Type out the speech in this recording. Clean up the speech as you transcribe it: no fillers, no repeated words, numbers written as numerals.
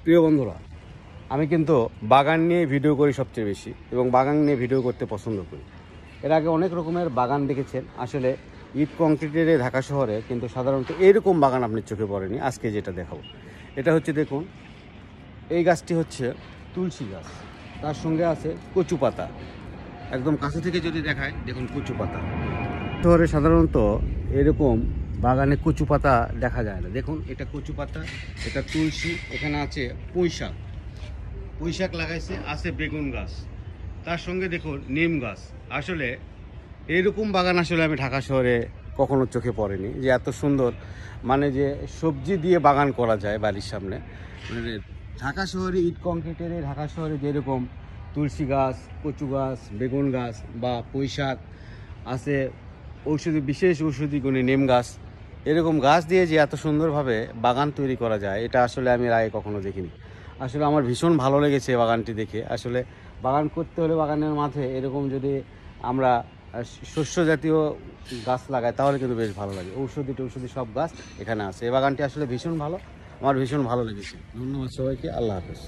প্রিয় বন্ধুরা, আমি কিন্তু বাগান নিয়ে ভিডিও করি সবচেয়ে বেশি এবং বাগান নিয়ে ভিডিও করতে পছন্দ করি। এর আগে অনেক রকমের বাগান দেখেছেন। আসলে ইট কংক্রিটের ঢাকা শহরে কিন্তু সাধারণত এইরকম বাগান আপনি চোখে পড়েনি। আজকে যেটা দেখাবো এটা হচ্ছে, দেখুন, এই গাছটি হচ্ছে তুলসী গাছ, তার সঙ্গে আছে কচু পাতা। একদম কাছে থেকে যদি দেখায়, দেখুন কচু পাতা। শহরে সাধারণত এরকম বাগানে কচু পাতা দেখা যায় না। দেখুন, এটা কচু পাতা, এটা তুলসী, এখানে আছে পুঁইশাক, পুঁইশাক লাগাইছে, আছে বেগুন গাছ, তার সঙ্গে দেখুন নিম গাছ। আসলে এইরকম বাগান আসলে আমি ঢাকা শহরে কখনো চোখে পড়েনি, যে এত সুন্দর, মানে যে সবজি দিয়ে বাগান করা যায় বাড়ির সামনে। মানে ঢাকা শহরে ইট কংক্রিটের ঢাকা শহরে যেরকম তুলসী গাছ, কচু গাছ, বেগুন গাছ বা পুঁইশাক আছে, বিশেষ ঔষধি গুণী নিম গাছ, এরকম গাছ দিয়ে যে এত সুন্দরভাবে বাগান তৈরি করা যায়, এটা আসলে আমি এর আগে কখনো দেখিনি। আসলে আমার ভীষণ ভালো লেগেছে বাগানটি দেখে। আসলে বাগান করতে হলে বাগানের মাঝে এরকম যদি আমরা শস্য জাতীয় গাছ লাগাই তাহলে কিন্তু বেশ ভালো লাগে। ঔষধি সব গাছ এখানে আছে। এই বাগানটি আসলে ভীষণ ভালো, আমার ভীষণ ভালো লেগেছে। ধন্যবাদ সবাইকে। আল্লাহ হাফেজ।